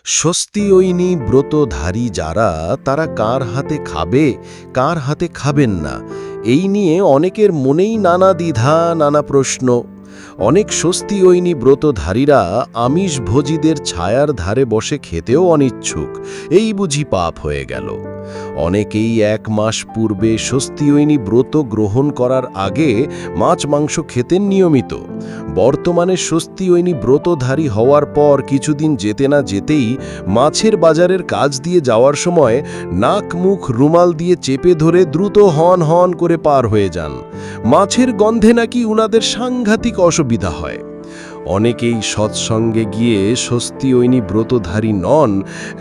স্বস্তিয়িনী ব্রতধারী যারা, তারা কার হাতে খাবে, কার হাতে খাবেন না, এই নিয়ে অনেকের মনেই নানা দ্বিধা, নানা প্রশ্ন। অনেক স্বস্তিয়িনী ব্রতধারীরা আমিষভোজীদের ছায়ার ধারে বসে খেতেও অনিচ্ছুক, এই বুঝি পাপ হয়ে গেল। অনেকেই 1 মাস পূর্বে স্বস্তিয়িনী ব্রত গ্রহণ করার আগে মাছ মাংস খেতেন নিয়মিত। বর্তমানে স্বস্তিয়িনী ব্রতধারী হওয়ার পর কিছুদিন যেতে না যেতেই মাছের বাজারের কাজ দিয়ে যাওয়ার সময় নাক মুখ রুমাল দিয়ে চেপে ধরে দ্রুত হন হন করে পার হয়ে যান। মাছের গন্ধে নাকি উনাদের সাংঘাতিক অসুবিধা হয়। অনেকেই সৎসঙ্গে গিয়ে স্বস্তিয়িনী ব্রতধারী নন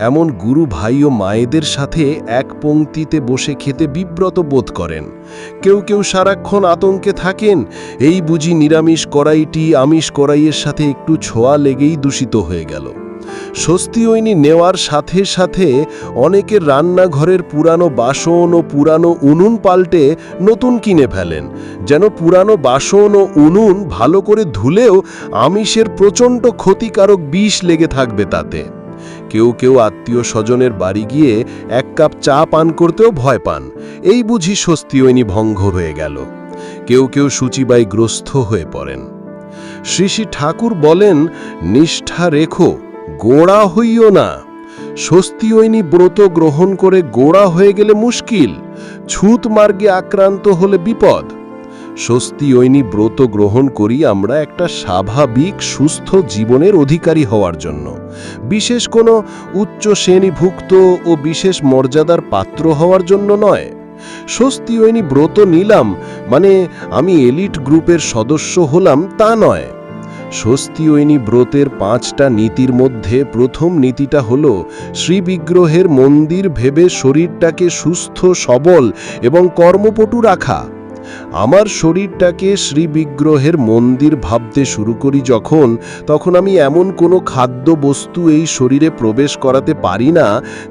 এমন গুরু ভাই ও মায়েদের সাথে এক পংক্তিতে বসে খেতে বিব্রত বোধ করেন। কেউ কেউ সারাক্ষণ আতঙ্কে থাকেন, এই বুঝি নিরামিষ কড়াইটি আমিষ কড়াইয়ের সাথে একটু ছোঁয়া লেগেই দূষিত হয়ে গেল। স্বস্তিয়িনী নেওয়ার সাথে সাথে অনেকের রান্নাঘরের পুরানো বাসন ও পুরানো উনুন পাল্টে নতুন কিনে ফেলেন, যেন পুরানো বাসন ও উনুন ভালো করে ধুলেও আমিষের প্রচণ্ড ক্ষতিকারক বিষ লেগে থাকবে তাতে। কেউ কেউ আত্মীয় স্বজনের বাড়ি গিয়ে 1 কাপ চা পান করতেও ভয় পান, এই বুঝি স্বস্তিয়িনী ভঙ্গ হয়ে গেল। কেউ কেউ শুচিবাইগ্রস্ত হয়ে পড়েন। শ্রী শ্রী ঠাকুর বলেন, নিষ্ঠা রেখো, গোড়া হইও না। স্বস্তিয়িনী ব্রত গ্রহণ করে গোড়া হয়ে গেলে মুশকিল, ছুত মার্গে আক্রান্ত হলে বিপদ। স্বস্তিয়িনী ব্রত গ্রহণ করি আমরা একটা স্বাভাবিক সুস্থ জীবনের অধিকারী হওয়ার জন্য, বিশেষ কোনো উচ্চ শ্রেণীভুক্ত ও বিশেষ মর্যাদার পাত্র হওয়ার জন্য নয়। স্বস্তিয়িনী ব্রত নিলাম মানে আমি এলিট গ্রুপের সদস্য হলাম তা নয়। স্বস্তিয়িনী ব্রতের 5টা নীতির মধ্যে প্রথম নীতিটা হল শ্রীবিগ্রহের মন্দির ভেবে শরীরটাকে সুস্থ সবল এবং কর্মপটু রাখা। আমার শরীরটাকে শ্রীবিগ্রহের মন্দির ভাবতে শুরু করি যখন, তখন আমি এমন কোনো খাদ্য বস্তু এই শরীরে প্রবেশ করাতে পারি না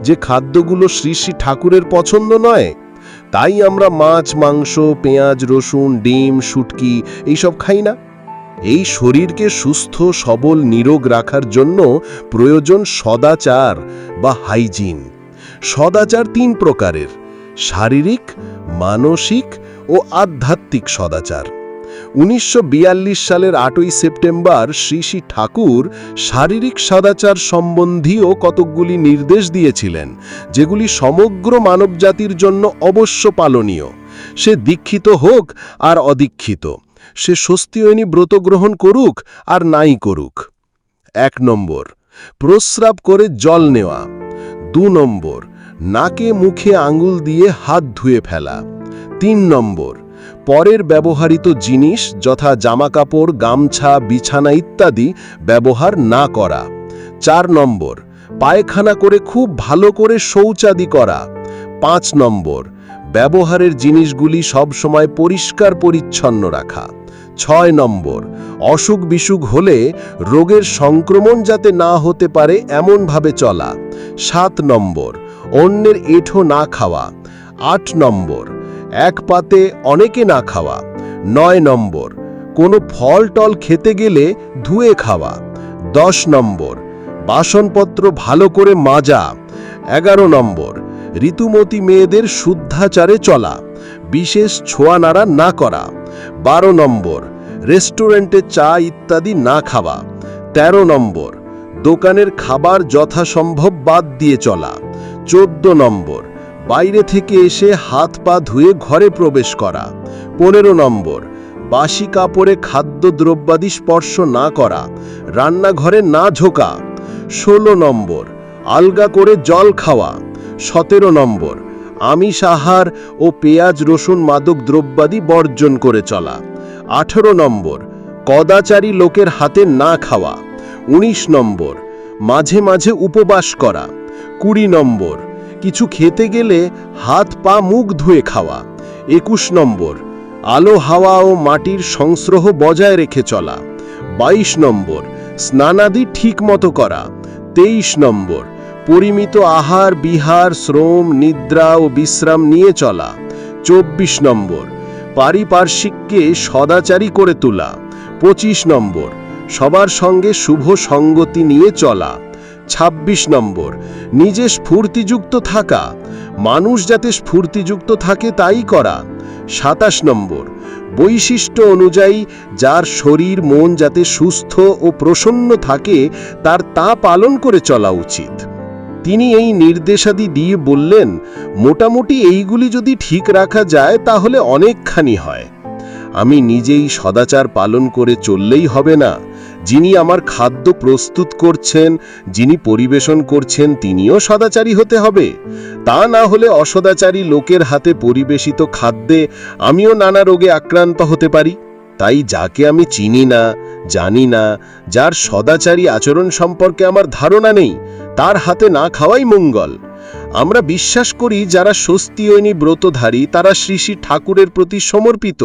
যে খাদ্যগুলো শ্রী শ্রী ঠাকুরের পছন্দ নয়। তাই আমরা মাছ মাংস পেঁয়াজ রসুন ডিম শুটকি এইসব খাই না। এই শরীরকে সুস্থ সবল নিরোগ রাখার জন্য প্রয়োজন সদাচার বা হাইজিন। সদাচার 3 প্রকারের: শারীরিক, মানসিক ও আধ্যাত্মিক সদাচার। 1942 সালের 8ই সেপ্টেম্বর শ্রী শ্রী ঠাকুর শারীরিক সদাচার সম্বন্ধীয় কতকগুলি নির্দেশ দিয়েছিলেন, যেগুলি সমগ্র মানবজাতির জন্য অবশ্য পালনীয়। সে দীক্ষিত হোক আর অদীক্ষিত, সে স্বস্তিয়িনী ব্রত গ্রহণ করুক আর নাই করুক। 1 নম্বর, প্রস্রাব করে জল নেওয়া। 2 নম্বর, নাকে মুখে আঙুল দিয়ে হাত ধুয়ে ফেলা। 3 নম্বর, পরের ব্যবহৃত জিনিস যথা জামাকাপড় গামছা বিছানা ইত্যাদি ব্যবহার না করা। 4 নম্বর, পায়খানা করে খুব ভালো করে শৌচাদি করা। 5 নম্বর, ব্যবহারের জিনিসগুলি সবসময় পরিষ্কার পরিচ্ছন্ন রাখা। 6 নম্বর, অসুখ বিসুখ হলে রোগের সংক্রমণ যাতে না হতে পারে এমনভাবে চলা। 7 নম্বর, অন্যের এঁঠো না খাওয়া। 8 নম্বর, এক পাতে অনেকে না খাওয়া। 9 নম্বর, কোনো ফল টল খেতে গেলে ধুয়ে খাওয়া। 10 নম্বর, বাসনপত্র ভালো করে মাজা। 11 নম্বর, ঋতুমতী মেয়েদের শুদ্ধাচারে চলা, বিশেষ ছোঁয়া নাড়া না করা। 12 নম্বর, রেস্টুরেন্টে চা ইত্যাদি না খাওয়া। 13 নম্বর, দোকানের খাবার যথাসম্ভব বাদ দিয়ে চলা। 14 নম্বর, বাইরে থেকে এসে হাত পা ধুয়ে ঘরে প্রবেশ করা। 15 নম্বর, বাসি কাপড়ে খাদ্যদ্রব্যাদি স্পর্শ না করা, রান্নাঘরে না ঝোঁকা। 16 নম্বর, আলগা করে জল খাওয়া। 17 নম্বর, আমিষ আহার ও পেঁয়াজ রসুন মাদক দ্রব্যাদি বর্জন করে চলা। 18 নম্বর, কদাচারী লোকের হাতে না খাওয়া। 19 নম্বর, মাঝে মাঝে উপবাস করা। 20 নম্বর, কিছু খেতে গেলে হাত পা মুখ ধুয়ে খাওয়া। 21 নম্বর, আলো হাওয়া ও মাটির সংস্রহ বজায় রেখে চলা। 22 নম্বর, স্নানাদি ঠিক মতো করা। 23 নম্বর, পরিমিত আহার বিহার শ্রম নিদ্রা ও বিশ্রাম নিয়ে চলা। 24 নম্বর, পারিপার্শ্বিককে সদাচারী করে তোলা। 25 নম্বর, সবার সঙ্গে শুভ সঙ্গতি নিয়ে চলা। ২৬ নম্বর, নিজে স্ফূর্তিযুক্ত থাকা, মানুষ যাতে স্ফূর্তিযুক্ত থাকে তাই করা। ২৭ নম্বর, বৈশিষ্ট্য অনুযায়ী যার শরীর মন যাতে সুস্থ ও প্রসন্ন থাকে তার তা পালন করে চলা উচিত। তিনি এই নির্দেশাদি দিয়ে বললেন, মোটামুটি এইগুলি যদি ঠিক রাখা যায় তাহলে অনেকখানি হয়। আমি নিজেই সদাচার পালন করে চললেই হবে না, যিনি আমার খাদ্য প্রস্তুত করছেন, যিনি পরিবেশন করছেন তিনিও সদাচারী হতে হবে। তা না হলে অসদাচারী লোকের হাতে পরিবেশিত খাদ্যে আমিও নানা রোগে আক্রান্ত হতে পারি। তাই যাকে আমি চিনি না, জানি না, যার সদাচারী আচরণ সম্পর্কে আমার ধারণা নেই, তার হাতে না খাওয়াই মঙ্গল। আমরা বিশ্বাস করি যারা স্বস্তিয়নী ব্রতধারী তারা শ্রী শ্রী ঠাকুরের প্রতি সমর্পিত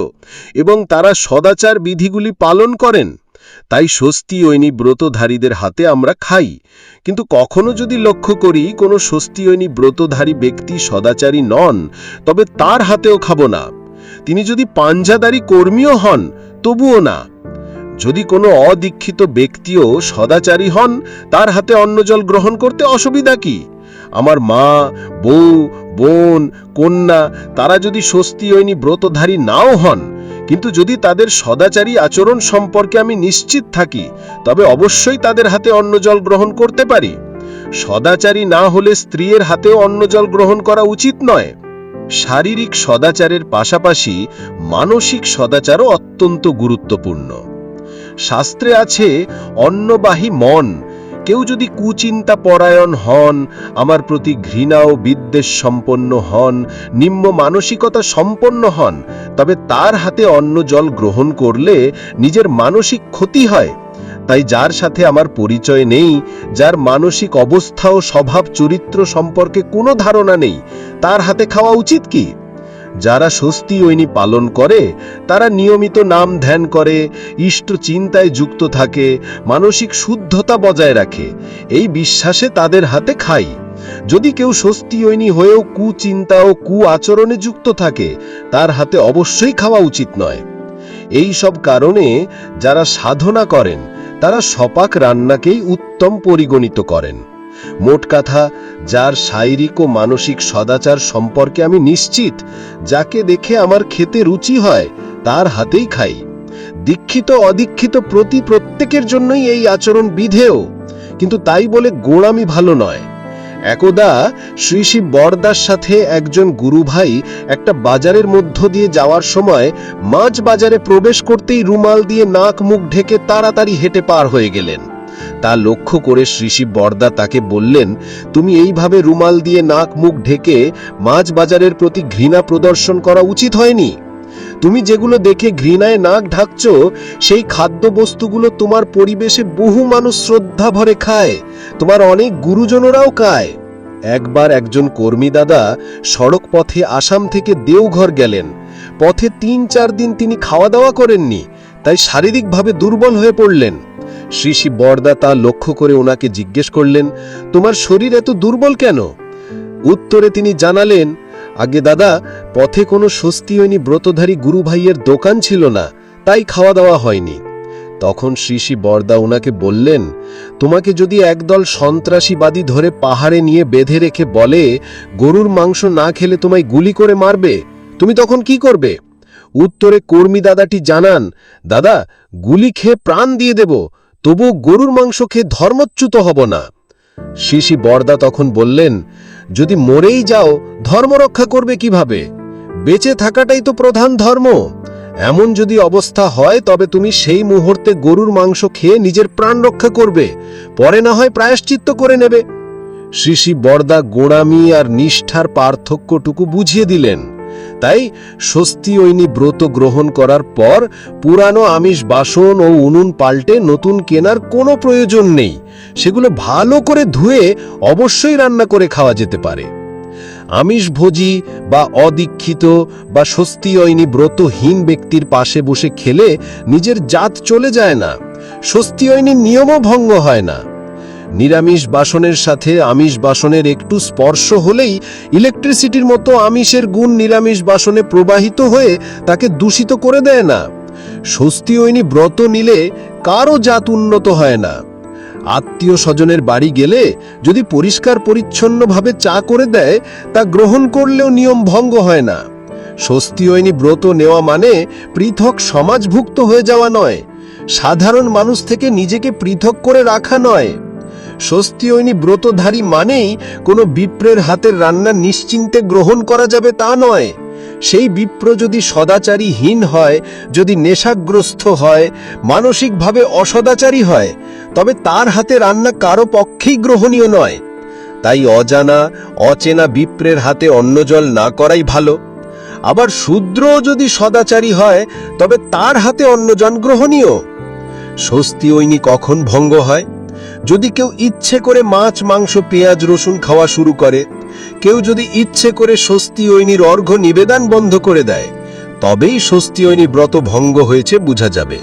এবং তারা সদাচার বিধিগুলি পালন করেন। তাই স্বস্তিয়নী ব্রতধারীদের হাতে আমরা খাই। কিন্তু কখনো যদি লক্ষ্য করি কোনো স্বস্তিয়নী ব্রতধারী ব্যক্তি সদাচারী নন, তবে তার হাতেও খাবো না। তিনি যদি পাঞ্জাদারি কর্মীও হন তবুও না। যদি কোনো অদীক্ষিত ব্যক্তিও সদাচারী হন, তার হাতে অন্নজল গ্রহণ করতে অসুবিধা কি? আমার মা, বউ, বোন, কন্যা তারা যদি স্বস্তিয়নী ব্রতধারী নাও হন, কিন্তু যদি তাদের সদাচারী আচরণ সম্পর্কে আমি নিশ্চিত থাকি, তবে অবশ্যই তাদের হাতে অন্নজল গ্রহণ করতে পারি। সদাচারী না হলে স্ত্রীর হাতেও অন্নজল গ্রহণ করা উচিত নয়। শারীরিক সদাচারের পাশাপাশি মানসিক সদাচারও অত্যন্ত গুরুত্বপূর্ণ। শাস্ত্রে আছে, অন্নবাহী মন। কেউ যদি কুচিন্তা পরায়ণ হন, আমার প্রতি ঘৃণা ও বিদ্বেষ সম্পন্ন হন, নিম্ন মানসিকতা সম্পন্ন হন, তবে তার হাতে অন্ন জল গ্রহণ করলে নিজের মানসিক ক্ষতি হয়। তাই যার সাথে আমার পরিচয় নেই, যার মানসিক অবস্থা ও স্বভাব চরিত্র সম্পর্কে কোনো ধারণা নেই, তার হাতে খাওয়া উচিত কি? যারা স্বস্তিয়নী পালন করে তারা নিয়মিত নাম ধ্যান করে, ইষ্ট চিন্তায় যুক্ত থাকে, মানসিক শুদ্ধতা বজায় রাখে, এই বিশ্বাসে তাদের হাতে খাই। যদি কেউ স্বস্তিয়নী হয়েও কুচিন্তা ও কু আচরণে যুক্ত থাকে, তার হাতে অবশ্যই খাওয়া উচিত নয়। এই সব কারণে যারা সাধনা করেন তারা সপাক রান্নাকেই উত্তম পরিগণিত করেন। মোট কথা, যার শারীরিক ও মানসিক সদাচার সম্পর্কে আমি নিশ্চিত, যাকে দেখে আমার খেতে রুচি হয়, তার হাতেই খাই। দীক্ষিত অদীক্ষিত প্রত্যেকের জন্যই এই আচরণ বিধেয়, কিন্তু তাই বলে গোঁড়ামি ভালো নয়। একদা শ্রী শ্রী বরদার সাথে একজন গুরু ভাই একটা বাজারের মধ্য দিয়ে যাওয়ার সময় মাছ বাজারে প্রবেশ করতেই রুমাল দিয়ে নাক মুখ ঢেকে তাড়াতাড়ি হেঁটে পার হয়ে গেলেন। তা লক্ষ্য করে শ্রী শ্রী বরদা তাকে বললেন, তুমি এইভাবে রুমাল দিয়ে নাক মুখ ঢেকে মাছ বাজারের প্রতি ঘৃণা প্রদর্শন করা উচিত হয়নি। তুমি যেগুলো দেখে ঘৃণায় নাক ঢাকছ, সেই খাদ্যবস্তুগুলো তোমার পরিবেশে বহু মানুষ শ্রদ্ধা ভরে খায়, তোমার অনেক গুরুজনরাও খায়। একবার একজন কর্মী দাদা সড়ক পথে আসাম থেকে দেওঘর গেলেন। পথে ৩-৪ দিন তিনি খাওয়া দাওয়া করেননি, তাই শারীরিকভাবে দুর্বল হয়ে পড়লেন। শ্রী শ্রী বরদা তা লক্ষ্য করে ওনাকে জিজ্ঞেস করলেন, তোমার শরীর এত দুর্বল কেন? উত্তরে তিনি জানালেন, আগে দাদা, পথে কোনো স্বস্তিয়নী ব্রতধারী গুরু ভাইয়ের দোকান ছিল না, তাই খাওয়া দাওয়া হয়নি। তখন শ্রী শ্রী বরদা ওনাকে বললেন, তোমাকে যদি একদল সন্ত্রাসীবাদী ধরে পাহাড়ে নিয়ে বেঁধে রেখে বলে গরুর মাংস না খেলে তোমায় গুলি করে মারবে, তুমি তখন কি করবে? উত্তরে কর্মী দাদাটি জানান, দাদা, গুলি খেয়ে প্রাণ দিয়ে দেব, তবু গরুর মাংস খেয়ে ধর্মচ্যুত হব না। শ্রী শ্রী বরদা তখন বললেন, যদি মরেই যাও ধর্ম রক্ষা করবে কিভাবে? বেঁচে থাকাটাই তো প্রধান ধর্ম। এমন যদি অবস্থা হয় তবে তুমি সেই মুহূর্তে গরুর মাংস খেয়ে নিজের প্রাণ রক্ষা করবে, পরে না হয় প্রায়শ্চিত্ত করে নেবে। শ্রী শ্রী বরদা গোঁড়ামি আর নিষ্ঠার পার্থক্যটুকু বুঝিয়ে দিলেন। তাই স্বস্তিয়নী ব্রত গ্রহণ করার পর পুরানো আমিষ বাসন ও উনুন পাল্টে নতুন কেনার কোনো প্রয়োজন নেই। সেগুলো ভালো করে ধুয়ে অবশ্যই রান্না করে খাওয়া যেতে পারে। আমিষভোজী বা অদীক্ষিত বা স্বস্তিয়নী ব্রতহীন ব্যক্তির পাশে বসে খেলে নিজের জাত চলে যায় না, স্বস্তিয়নীর নিয়মও ভঙ্গ হয় না। নিরামিষ বাসনের সাথে আমিষ বাসনের একটু স্পর্শ হলেই ইলেকট্রিসিটির মতো আমিষের গুণ নিরামিষ বাসনে প্রবাহিত হয়ে তাকে দূষিত করে দেয় না। স্বস্তিয়নী ব্রত নিলে কারও জাত উন্নত হয় না। আত্মীয় স্বজনের বাড়ি গেলে যদি পরিষ্কার পরিচ্ছন্নভাবে চা করে দেয়, তা গ্রহণ করলেও নিয়ম ভঙ্গ হয় না। স্বস্তিয়নী ব্রত নেওয়া মানে পৃথক সমাজভুক্ত হয়ে যাওয়া নয়, সাধারণ মানুষ থেকে নিজেকে পৃথক করে রাখা নয়। স্বস্তিয়নী ব্রতধারী মানেই কোনো বিপ্রের হাতের রান্না নিশ্চিন্তে গ্রহণ করা যাবে তা নয়। সেই বিপ্র যদি সদাচারীহীন হয়, যদি নেশাগ্রস্ত হয়, মানসিকভাবে অসদাচারী হয়, তবে তার হাতে রান্না কারো পক্ষেই গ্রহণীয় নয়। তাই অজানা অচেনা বিপ্রের হাতে অন্নজল না করাই ভালো। আবার শূদ্র যদি সদাচারী হয়, তবে তার হাতে অন্নজন গ্রহণীয়। স্বস্তিয়নী কখন ভঙ্গ হয়? যদি কেউ ইচ্ছে করে মাছ মাংস পেঁয়াজ রসুন খাওয়া শুরু করে, কেউ যদি ইচ্ছে করে স্বস্তিয়নীর অর্ঘ্য নিবেদন বন্ধ করে দেয়, তবেই স্বস্তিয়নী ব্রত ভঙ্গ হয়েছে বোঝা যাবে।